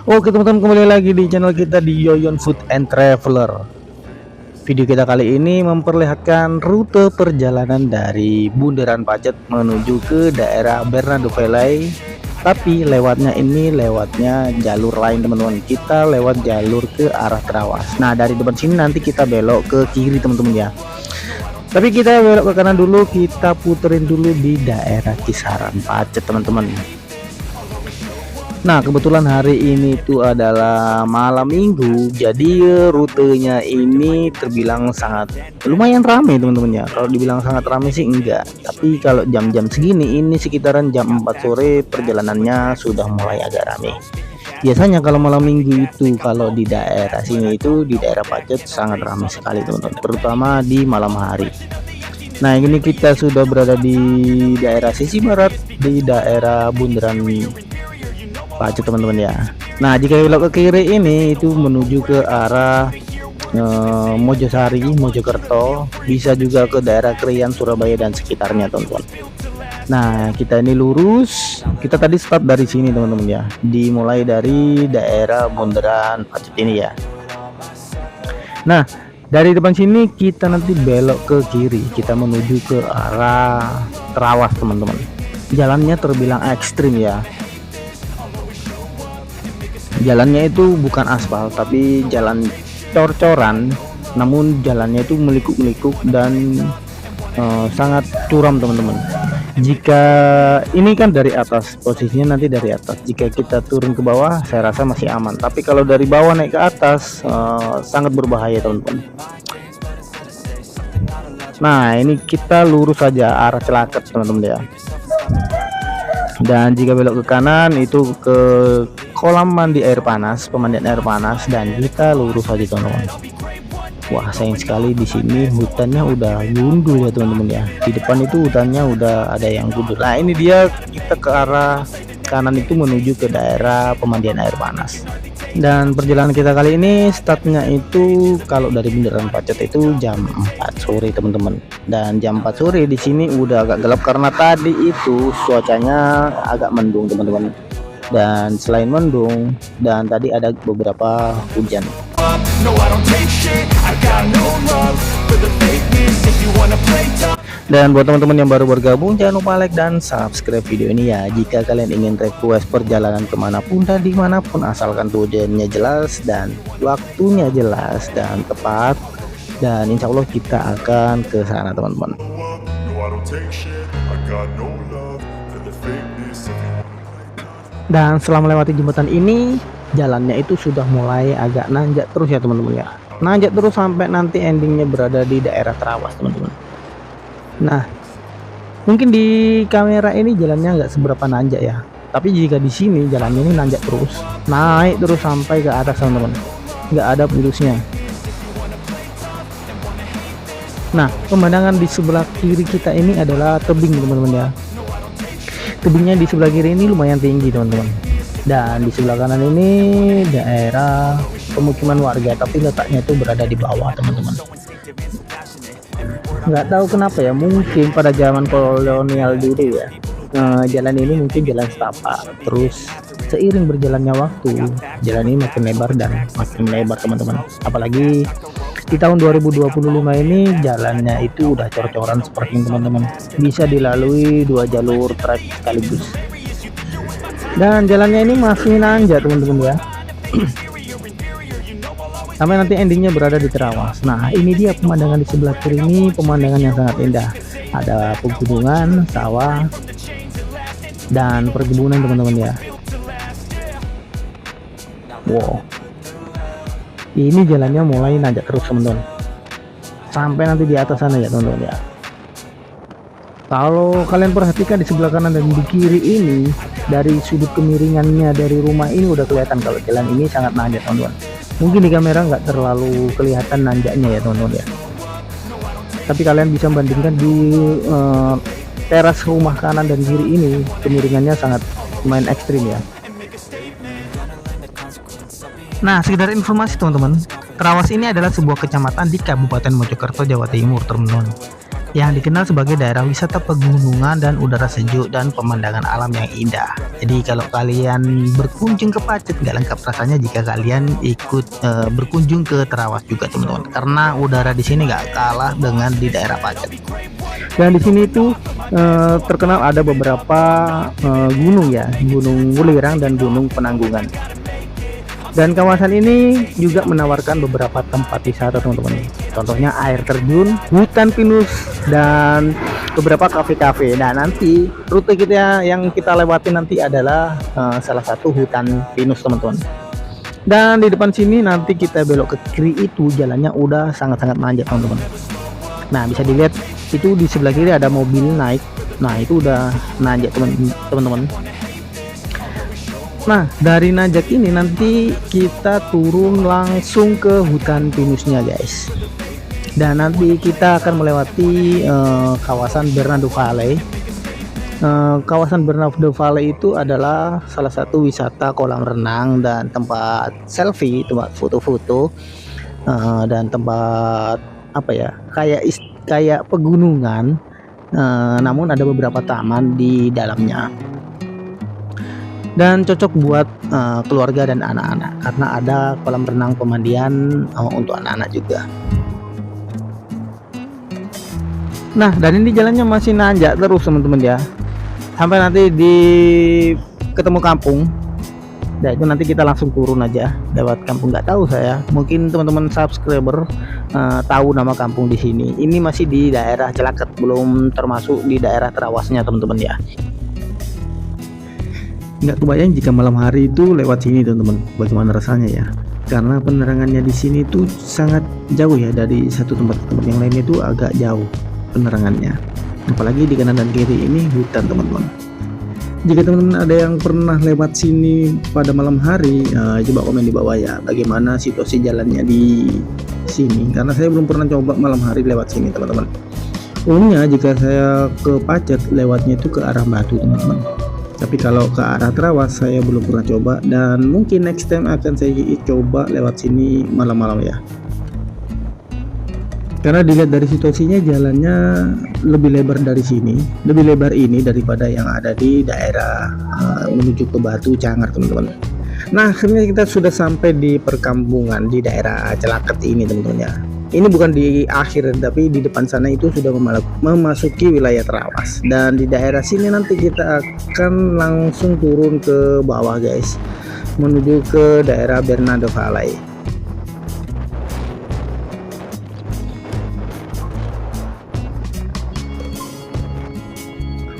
Oke teman-teman, kembali lagi di channel kita di Yoyon Food and Traveler. Video kita kali ini memperlihatkan rute perjalanan dari Bundaran Pacet menuju ke daerah Bernardo Valley. Tapi lewatnya jalur lain teman-teman. Kita lewat jalur ke arah Trawas. Nah dari depan sini nanti kita belok ke kiri teman-teman ya. Tapi kita belok ke kanan dulu, kita puterin dulu di daerah Kisaran Pacet teman-teman. Nah kebetulan hari ini itu adalah malam minggu, jadi rutenya ini terbilang sangat lumayan ramai teman-teman ya. Kalau dibilang sangat ramai sih enggak, tapi kalau jam-jam segini ini sekitaran jam 4 sore perjalanannya sudah mulai agak ramai. Biasanya kalau malam minggu itu kalau di daerah sini itu di daerah Pacet sangat ramai sekali teman-teman, terutama di malam hari. Nah ini kita sudah berada di daerah sisi barat, di daerah Bundaran Pacet teman-teman ya. Nah jika belok ke kiri ini itu menuju ke arah Mojosari, Mojokerto, bisa juga ke daerah Krian, Surabaya dan sekitarnya teman-teman. Nah kita ini lurus, kita tadi start dari sini teman-teman ya, dimulai dari daerah Bundaran Pacet ini ya. Nah dari depan sini kita nanti belok ke kiri, kita menuju ke arah Trawas teman-teman. Jalannya terbilang ekstrim ya. Jalannya itu bukan aspal tapi jalan cor-coran, namun jalannya itu melikuk-melikuk dan sangat curam teman-teman. Jika ini kan dari atas, posisinya nanti dari atas, jika kita turun ke bawah saya rasa masih aman, tapi kalau dari bawah naik ke atas sangat berbahaya teman-teman. Nah ini kita lurus saja arah Celaket teman-teman ya. Dan jika belok ke kanan itu ke kolam mandi air panas, pemandian air panas, dan kita lurus aja teman-teman. Wah sayang sekali di sini hutannya udah gundul ya teman-teman ya. Di depan itu hutannya udah ada yang gundul. Nah ini dia, kita ke arah kanan itu menuju ke daerah pemandian air panas. Dan perjalanan kita kali ini startnya itu kalau dari Bundaran Pacet itu jam 4 sore teman-teman. Dan jam 4 sore di sini udah agak gelap karena tadi itu cuacanya agak mendung teman-teman. Dan selain mendung dan tadi ada beberapa hujan. Dan buat teman-teman yang baru bergabung jangan lupa like dan subscribe video ini ya. Jika kalian ingin request perjalanan kemanapun dan dimanapun, asalkan tujuannya jelas dan waktunya jelas dan tepat, dan insya Allah kita akan ke sana teman-teman. Dan setelah melewati jembatan ini, jalannya itu sudah mulai agak nanjak terus ya teman-teman ya. Nanjak terus sampai nanti endingnya berada di daerah Trawas teman-teman. Nah mungkin di kamera ini jalannya nggak seberapa nanjak ya, tapi jika di sini jalannya ini nanjak terus, naik terus sampai ke atas teman-teman, nggak ada putusnya. Nah pemandangan di sebelah kiri kita ini adalah tebing teman-teman ya. Tebingnya di sebelah kiri ini lumayan tinggi teman-teman, dan di sebelah kanan ini daerah pemukiman warga, tapi letaknya itu berada di bawah teman-teman. Nggak tahu kenapa ya, mungkin pada zaman kolonial dulu ya, jalan ini mungkin jalan setapak, terus seiring berjalannya waktu jalan ini makin lebar dan makin lebar teman-teman. Apalagi di tahun 2025 ini jalannya itu udah cor-coran seperti teman-teman, bisa dilalui 2 jalur trek sekaligus, dan jalannya ini masih nanjak teman-teman ya. Sampai nanti endingnya berada di Trawas. Nah ini dia pemandangan di sebelah kiri ini, pemandangan yang sangat indah. Ada pegunungan, sawah, dan perkebunan teman-teman ya. Wow, ini jalannya mulai nanjak terus teman-teman, sampai nanti di atas sana ya teman-teman ya. Kalau kalian perhatikan di sebelah kanan dan di kiri ini, dari sudut kemiringannya dari rumah ini udah kelihatan kalau jalan ini sangat nanjak teman-teman. Mungkin di kamera nggak terlalu kelihatan nanjaknya ya teman-teman ya, tapi kalian bisa bandingkan di teras rumah kanan dan kiri ini, kemiringannya sangat lumayan ekstrim ya. Nah sekedar informasi teman-teman, Trawas ini adalah sebuah kecamatan di Kabupaten Mojokerto, Jawa Timur teman-teman. yang dikenal sebagai daerah wisata pegunungan dan udara sejuk dan pemandangan alam yang indah. Jadi kalau kalian berkunjung ke Pacet nggak lengkap rasanya jika kalian ikut berkunjung ke Terawas juga teman-teman, karena udara di sini nggak kalah dengan di daerah Pacet. Dan di sini itu terkenal ada beberapa gunung ya, Gunung Wulirang dan Gunung Penanggungan. Dan kawasan ini juga menawarkan beberapa tempat wisata teman-teman. Contohnya air terjun, hutan pinus, dan beberapa kafe-kafe. Nah nanti rute kita yang kita lewati nanti adalah salah satu hutan pinus teman-teman. Dan di depan sini nanti kita belok ke kiri, itu jalannya udah sangat-sangat manjat teman-teman. Nah bisa dilihat itu di sebelah kiri ada mobil naik. Nah itu udah nanjak teman-teman. Nah dari nanjak ini nanti kita turun langsung ke hutan pinusnya guys, dan nanti kita akan melewati kawasan Bernardo Valley. Kawasan Bernardo Valley itu adalah salah satu wisata kolam renang dan tempat selfie, tempat foto-foto, dan tempat apa ya, kayak pegunungan, namun ada beberapa taman di dalamnya. Dan cocok buat keluarga dan anak-anak karena ada kolam renang pemandian untuk anak-anak juga. Nah dan ini jalannya masih nanjak terus teman-teman ya, sampai nanti di ketemu kampung. Nah itu nanti kita langsung turun aja lewat kampung. Nggak tahu saya, mungkin teman-teman subscriber tahu nama kampung di sini. Ini masih di daerah Celaket, belum termasuk di daerah Terawasnya teman-teman ya. Nggak kebayang jika malam hari itu lewat sini teman-teman, bagaimana rasanya ya, karena penerangannya di sini tuh sangat jauh ya, dari satu tempat ke tempat yang lainnya itu agak jauh penerangannya, apalagi di kanan dan kiri ini hutan teman-teman. Jika teman-teman ada yang pernah lewat sini pada malam hari, coba komen di bawah ya bagaimana situasi jalannya di sini, karena saya belum pernah coba malam hari lewat sini teman-teman. Umumnya jika saya ke Pacet lewatnya itu ke arah Batu teman-teman, tapi kalau ke arah Terawas saya belum pernah coba, dan mungkin next time akan saya coba lewat sini malam-malam ya. Karena dilihat dari situasinya jalannya lebih lebar dari sini, lebih lebar ini daripada yang ada di daerah menuju ke Batu Cangar teman-teman. Nah akhirnya kita sudah sampai di perkampungan di daerah Celaket ini teman-teman ya. Ini bukan di akhir, tapi di depan sana itu sudah memasuki wilayah Terawas, dan di daerah sini nanti kita akan langsung turun ke bawah guys, menuju ke daerah Bernardo Valley.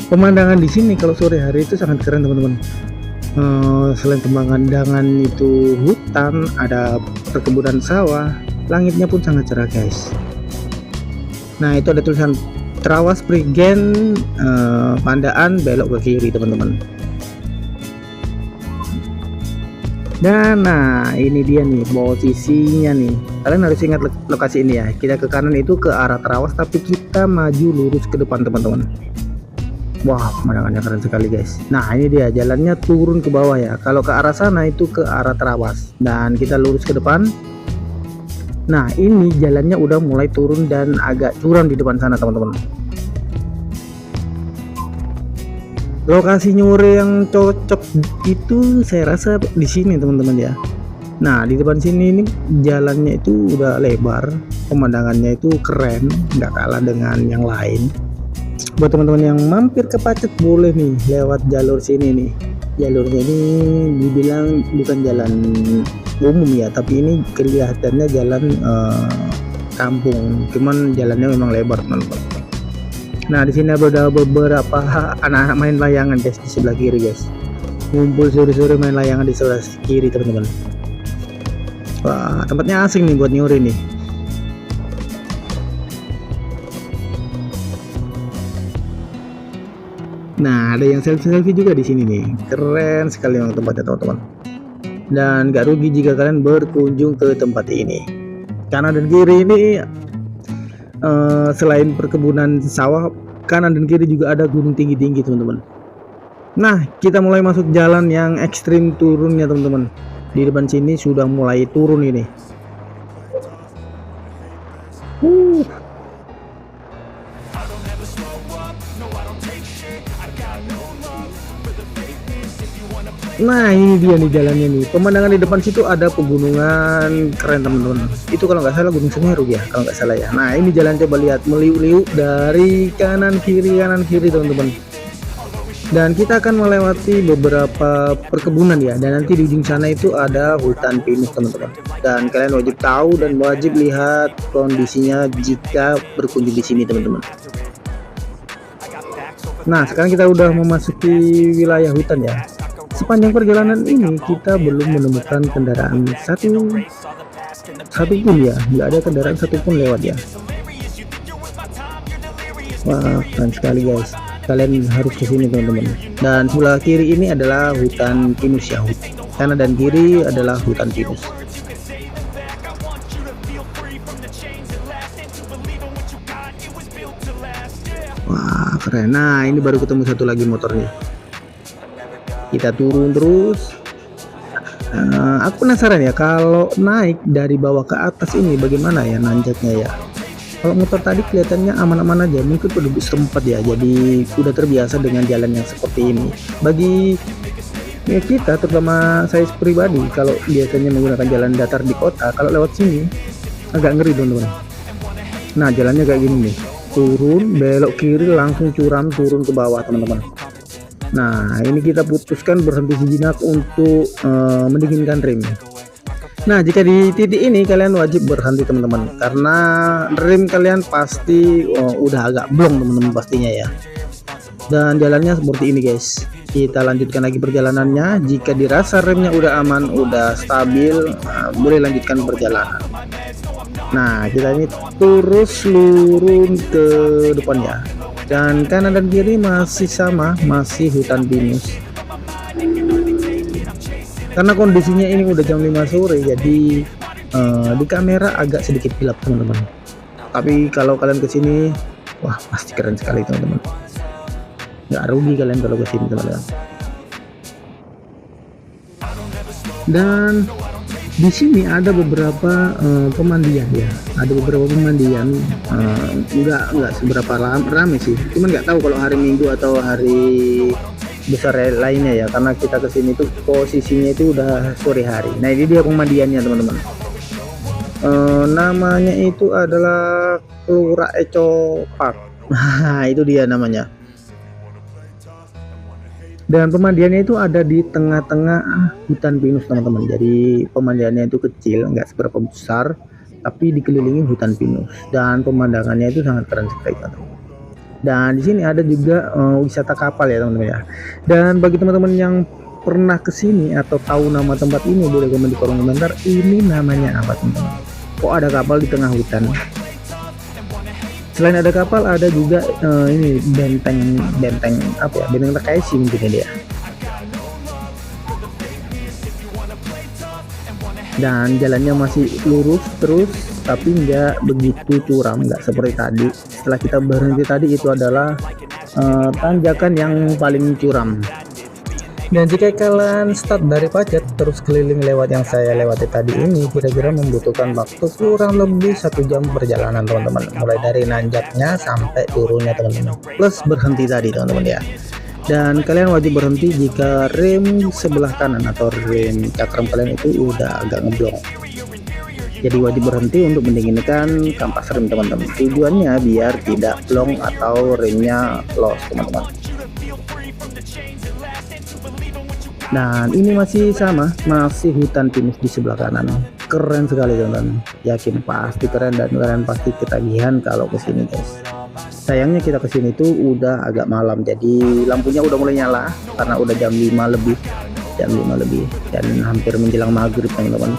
Pemandangan di sini kalau sore hari itu sangat keren teman-teman. Selain pemandangan itu hutan, ada perkebunan sawah, langitnya pun sangat cerah guys. Nah itu ada tulisan Terawas Prigen, Pandaan belok ke kiri teman-teman. Dan nah ini dia nih posisinya nih, kalian harus ingat lokasi ini ya. Kita ke kanan itu ke arah Terawas, tapi kita maju lurus ke depan teman-teman. Wah pemandangannya keren sekali guys. Nah ini dia jalannya turun ke bawah ya, kalau ke arah sana itu ke arah Terawas, dan kita lurus ke depan. Nah ini jalannya udah mulai turun dan agak curam di depan sana teman-teman. Lokasi nyore yang cocok itu saya rasa di sini teman-teman ya. Nah di depan sini ini jalannya itu udah lebar, pemandangannya itu keren, nggak kalah dengan yang lain. Buat teman-teman yang mampir ke Pacet boleh nih lewat jalur sini nih. Jalurnya ini dibilang bukan jalan umum ya, tapi ini kelihatannya jalan kampung, cuman jalannya memang lebar teman-teman. Nah di sini ada beberapa anak-anak main layangan guys di sebelah kiri guys, ngumpul sore-sore main layangan di sebelah kiri teman-teman. Wah tempatnya asing nih buat nyuri nih. Nah ada yang selfie juga di sini nih, keren sekali memang tempatnya teman-teman. Dan gak rugi jika kalian berkunjung ke tempat ini. Kanan dan kiri ini selain perkebunan sawah, kanan dan kiri juga ada gunung tinggi-tinggi teman-teman. Nah kita mulai masuk jalan yang ekstrim turunnya teman-teman. Di depan sini sudah mulai turun ini. Nah ini dia nih jalannya nih, pemandangan di depan situ ada pegunungan keren teman-teman, itu kalau nggak salah Gunung Semeru ya kalau nggak salah ya. Nah ini jalan, coba lihat meliuk-liuk dari kanan kiri teman-teman, dan kita akan melewati beberapa perkebunan ya, dan nanti di ujung sana itu ada hutan pinus teman-teman, dan kalian wajib tahu dan wajib lihat kondisinya jika berkunjung di sini teman-teman. Nah sekarang kita udah memasuki wilayah hutan ya. Sepanjang perjalanan ini kita belum menemukan kendaraan satu pun ya, nggak ada kendaraan satupun lewat ya. Wah keren sekali guys, kalian harus kesini teman-teman. Dan sebelah kiri ini adalah hutan pinus ya, kanan dan kiri adalah hutan pinus. Wah keren. Nah ini baru ketemu satu lagi motornya, kita turun terus. Aku penasaran ya kalau naik dari bawah ke atas ini bagaimana ya nanjaknya ya. Kalau motor tadi kelihatannya aman-aman aja, mungkin penduduk setempat ya, jadi udah terbiasa dengan jalan yang seperti ini. Bagi ya kita, terutama saya pribadi, kalau biasanya menggunakan jalan datar di kota, kalau lewat sini agak ngeri teman-teman. Nah jalannya kayak gini nih, turun belok kiri langsung curam turun ke bawah teman-teman. Nah ini kita putuskan berhenti sejenak untuk mendinginkan rem. Nah jika di titik ini kalian wajib berhenti teman-teman, karena rem kalian pasti udah agak blong teman-teman pastinya ya. Dan jalannya seperti ini guys, kita lanjutkan lagi perjalanannya. Jika dirasa remnya udah aman, udah stabil, boleh lanjutkan perjalanan. Nah kita ini terus lurus ke depan ya, dan kanan dan kiri masih sama, masih hutan pinus. Karena kondisinya ini udah jam 5 sore, jadi di kamera agak sedikit gelap teman-teman. Tapi kalau kalian kesini, wah pasti keren sekali teman-teman. Nggak rugi kalian kalau kesini teman-teman. Dan di sini ada beberapa pemandian ya, ada beberapa pemandian, nggak seberapa rame sih, cuman nggak tahu kalau hari Minggu atau hari besar lainnya ya, karena kita kesini tuh posisinya itu udah sore hari. Nah ini dia pemandiannya teman-teman, namanya itu adalah Kelura Eco Park. Nah itu dia namanya. Dan pemandiannya itu ada di tengah-tengah hutan pinus teman-teman, jadi pemandiannya itu kecil, nggak seberapa besar, tapi dikelilingi hutan pinus, dan pemandangannya itu sangat keren sekali teman-teman. Dan di sini ada juga wisata kapal ya teman-teman ya. Dan bagi teman-teman yang pernah kesini atau tahu nama tempat ini, boleh komen di kolom komentar ini namanya apa teman-teman. Kok ada kapal di tengah hutan? Selain ada kapal, ada juga ini benteng apa ya, benteng Takeshi mungkin dia. Dan jalannya masih lurus terus, tapi nggak begitu curam, nggak seperti tadi. Setelah kita berhenti tadi, itu adalah tanjakan yang paling curam. Dan jika kalian start dari Pacet terus keliling lewat yang saya lewati tadi ini, kira-kira membutuhkan waktu kurang lebih 1 jam perjalanan teman-teman, mulai dari nanjaknya sampai turunnya teman-teman, plus berhenti tadi teman-teman ya. Dan kalian wajib berhenti jika rem sebelah kanan atau rem cakram kalian itu udah agak ngeblong. Jadi wajib berhenti untuk mendinginkan kampas rem teman-teman, tujuannya biar tidak blong atau remnya loss teman-teman. Dan ini masih sama, masih hutan pinus di sebelah kanan. Keren sekali teman-teman, yakin pasti keren, dan kalian pasti ketagihan kalau kesini guys. Sayangnya kita kesini tuh udah agak malam, jadi lampunya udah mulai nyala karena udah jam 5 lebih dan hampir menjelang maghrib teman-teman.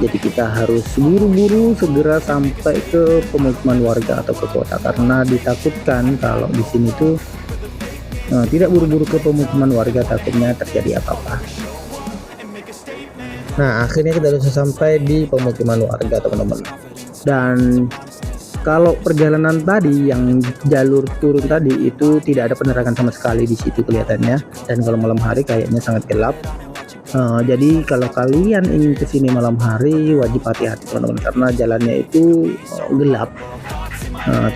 Jadi kita harus buru-buru segera sampai ke pemukiman warga atau ke kota, karena ditakutkan kalau di sini tuh tidak buru-buru ke pemukiman warga, takutnya terjadi apa-apa. Nah akhirnya kita sudah sampai di pemukiman warga teman-teman. Dan kalau perjalanan tadi yang jalur turun tadi itu tidak ada penerangan sama sekali di situ kelihatannya, dan kalau malam hari kayaknya sangat gelap. Jadi kalau kalian ingin kesini malam hari wajib hati-hati teman-teman, karena jalannya itu gelap,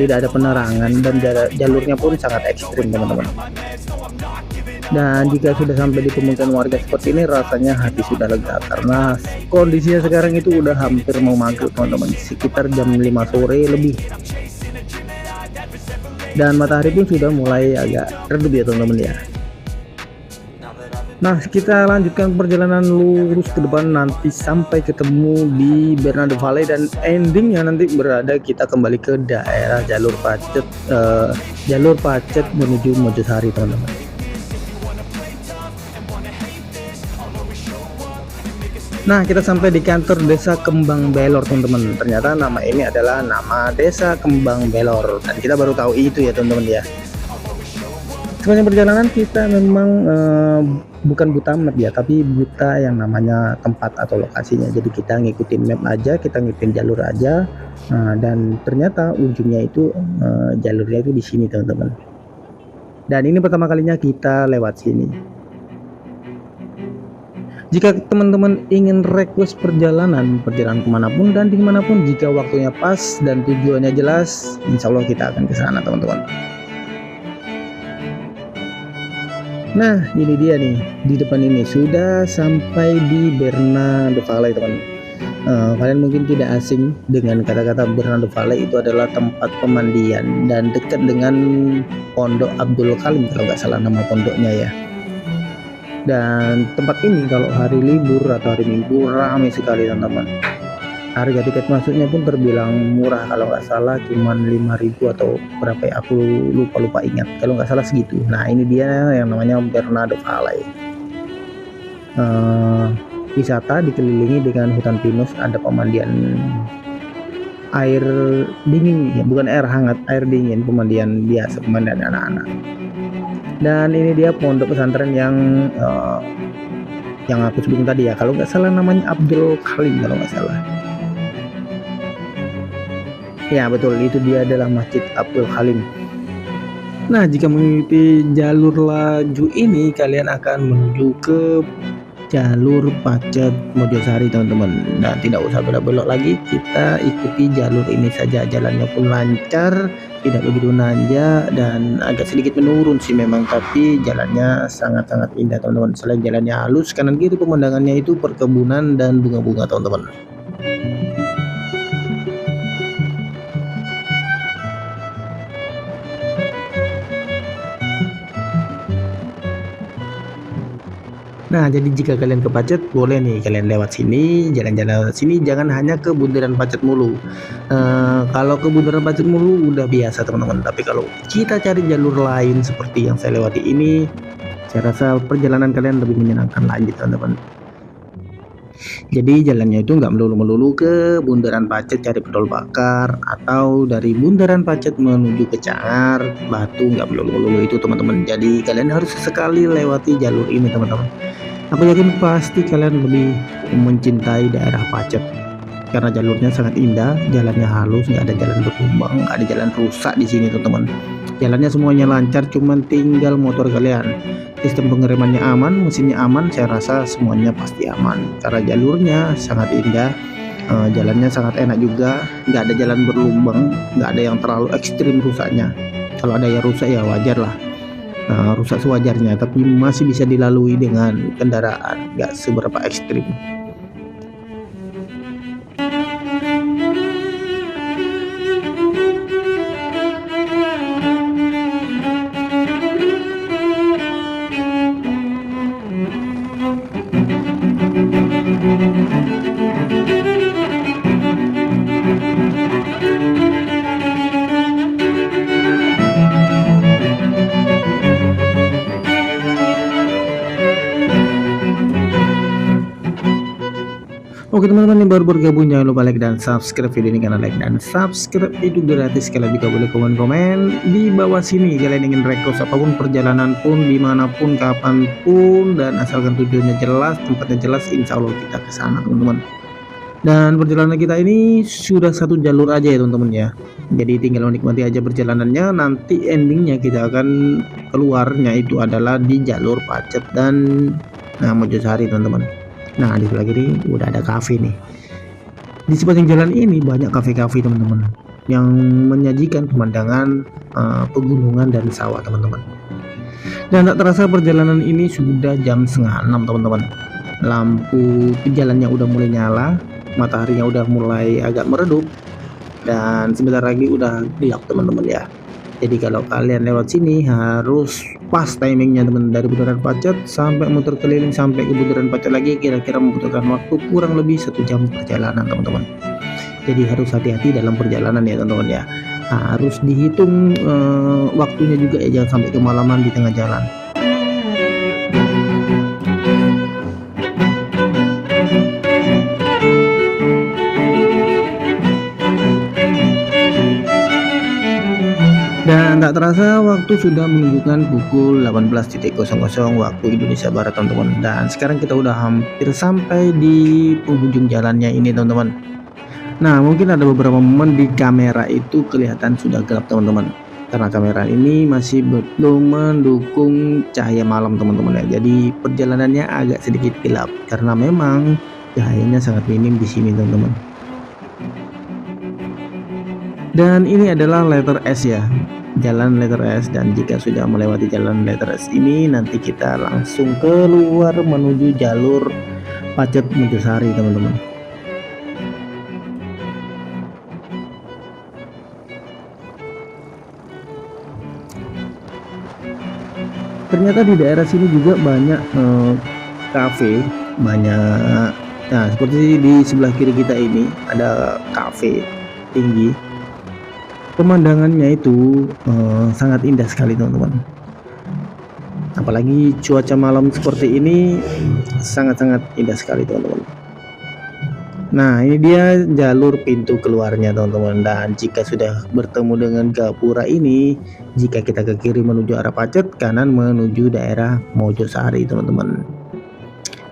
tidak ada penerangan, dan jalurnya pun sangat ekstrim teman-teman. Dan jika sudah sampai di pemukiman warga seperti ini, rasanya hati sudah lega karena kondisinya sekarang itu udah hampir mau maghrib teman-teman, sekitar jam 5 sore lebih. Dan matahari pun sudah mulai agak redup ya teman-teman ya. Nah, kita lanjutkan perjalanan lurus ke depan nanti sampai ketemu di Bernardo Valley, dan endingnya nanti berada kita kembali ke daerah jalur Pacet menuju Mojosari teman-teman. Nah, kita sampai di kantor Desa Kembang Belor teman-teman. Ternyata nama ini adalah nama Desa Kembang Belor, dan kita baru tahu itu ya teman-teman ya. Sepanjang perjalanan kita memang bukan buta map ya, tapi buta yang namanya tempat atau lokasinya. Jadi kita ngikutin map aja, kita ngikutin jalur aja. Dan ternyata ujungnya itu jalurnya itu di sini teman-teman. Dan ini pertama kalinya kita lewat sini. Jika teman-teman ingin request perjalanan kemanapun dan dimanapun, jika waktunya pas dan tujuannya jelas, insya Allah kita akan ke sana teman-teman. Nah, ini dia nih, di depan ini sudah sampai di Bernardo Valley teman. Kalian mungkin tidak asing dengan kata-kata Bernardo Valley, itu adalah tempat pemandian dan dekat dengan Pondok Abdul Kalim kalau nggak salah nama pondoknya ya. Dan tempat ini kalau hari libur atau hari Minggu ramai sekali teman-teman. Harga tiket masuknya pun terbilang murah, kalau nggak salah cuman 5.000 atau berapa ya, aku lupa ingat, kalau nggak salah segitu. Nah, ini dia yang namanya Bernardo Valley. Wisata dikelilingi dengan hutan pinus, ada pemandian air dingin ya, bukan air hangat, air dingin, pemandian biasa, pemandian anak-anak. Dan ini dia pondok pesantren yang aku sebutin tadi ya, kalau nggak salah namanya Abdul Kalim kalau nggak salah. Ya betul, itu dia adalah Masjid Abdul Halim. Nah, jika mengikuti jalur laju ini, kalian akan menuju ke jalur Pacet Mojosari teman-teman. Nah, tidak usah belok-belok lagi, kita ikuti jalur ini saja. Jalannya pun lancar, tidak begitu nanjak dan agak sedikit menurun sih memang, tapi jalannya sangat-sangat indah teman-teman. Selain jalannya halus, kanan kiri pemandangannya itu perkebunan dan bunga-bunga teman-teman. Nah, jadi jika kalian ke Pacet, boleh nih kalian lewat sini, jalan-jalan sini, jangan hanya ke bundaran Pacet mulu. Kalau ke bundaran Pacet mulu udah biasa teman-teman, tapi kalau kita cari jalur lain seperti yang saya lewati ini, saya rasa perjalanan kalian lebih menyenangkan lagi teman-teman. Jadi jalannya itu nggak melulu-melulu ke bundaran Pacet cari pedol bakar, atau dari bundaran Pacet menuju ke Cangar, Batu, nggak melulu-melulu itu teman-teman. Jadi kalian harus sesekali lewati jalur ini teman-teman. Aku yakin pasti kalian lebih mencintai daerah Pacet karena jalurnya sangat indah, jalannya halus, nggak ada jalan berlubang, nggak ada jalan rusak di sini teman-teman. Jalannya semuanya lancar, cuman tinggal motor kalian. Sistem pengeremannya aman, mesinnya aman, saya rasa semuanya pasti aman karena jalurnya sangat indah, jalannya sangat enak juga, nggak ada jalan berlubang, nggak ada yang terlalu ekstrim rusaknya. Kalau ada yang rusak ya wajar lah, rusak sewajarnya, tapi masih bisa dilalui dengan kendaraan, nggak seberapa ekstrim. Oke teman-teman yang baru bergabung, jangan lupa like dan subscribe video ini, karena like dan subscribe itu gratis. Kalian juga boleh komen-komen di bawah sini kalian ingin request apapun, perjalanan pun, dimanapun, kapanpun, dan asalkan tujuannya jelas, tempatnya jelas, insya Allah kita ke sana teman-teman. Dan perjalanan kita ini sudah satu jalur aja ya teman-teman ya, jadi tinggal menikmati aja perjalanannya. Nanti endingnya kita akan keluarnya itu adalah di jalur Pacet dan Mojosari teman-teman. Nah, di sebelah kiri udah ada kafe nih. Di sepanjang jalan ini banyak kafe-kafe teman-teman yang menyajikan pemandangan pegunungan dan sawah teman-teman. Dan tak terasa perjalanan ini sudah jam setengah 6 teman-teman. Lampu jalannya udah mulai nyala, mataharinya udah mulai agak meredup, dan sebentar lagi udah gelap teman-teman ya. Jadi kalau kalian lewat sini harus pas timingnya teman, dari Bundaran Pacet sampai muter keliling sampai ke Bundaran Pacet lagi, kira-kira membutuhkan waktu kurang lebih 1 jam perjalanan teman-teman. Jadi harus hati-hati dalam perjalanan ya teman-teman ya. Harus dihitung waktunya juga ya, jangan sampai kemalaman di tengah jalan. Dan tak terasa waktu sudah menunjukkan pukul 18.00 waktu Indonesia Barat teman-teman. Dan sekarang kita udah hampir sampai di penghujung jalannya ini teman-teman. Nah mungkin ada beberapa momen di kamera itu kelihatan sudah gelap teman-teman, karena kamera ini masih belum mendukung cahaya malam teman-teman ya. Jadi perjalanannya agak sedikit gelap karena memang cahayanya sangat minim di sini teman-teman. Dan ini adalah letter S ya, jalan letter S, dan jika sudah melewati jalan letter S ini nanti kita langsung keluar menuju jalur Pacet Mojosari teman-teman. Ternyata di daerah sini juga banyak kafe, banyak. Nah seperti di sebelah kiri kita ini ada kafe tinggi, pemandangannya itu sangat indah sekali teman-teman. Apalagi cuaca malam seperti ini sangat-sangat indah sekali teman-teman. Nah ini dia jalur pintu keluarnya teman-teman. Dan jika sudah bertemu dengan gapura ini, jika kita ke kiri menuju arah Pacet, kanan menuju daerah Mojosari teman-teman.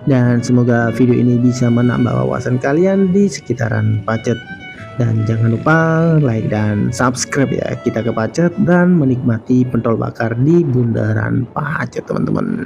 Dan semoga video ini bisa menambah wawasan kalian di sekitaran Pacet. Dan jangan lupa like dan subscribe ya, kita ke Pacet dan menikmati pentol bakar di Bundaran Pacet teman-teman.